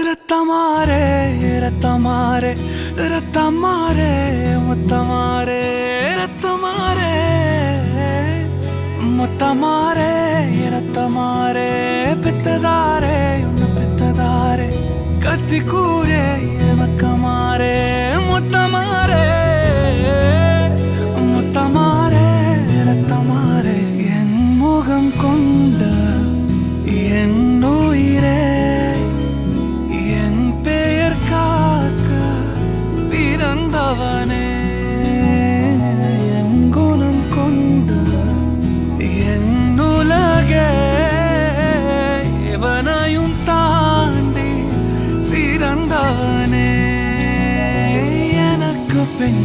ரத்தமாரே ரத்தமாரே ரத்தமாரே முத்தமாரே ரத்தமாரே முத்தமாரே ரத்தமாரே பெத்ததாரே உன்னை பெத்ததாரே கத்தி கூரே மக்கமாரே முத்தமாரே முத்தமாரே ரத்தமாரே என் முகம் கொண்ட என் உயிரே என் பெயர் காக்க பிறந்தவனே என் குணம் கொண்ட என் உலகே எவனையும் தாண்டி சிறந்தவனே எனக்கு பெண்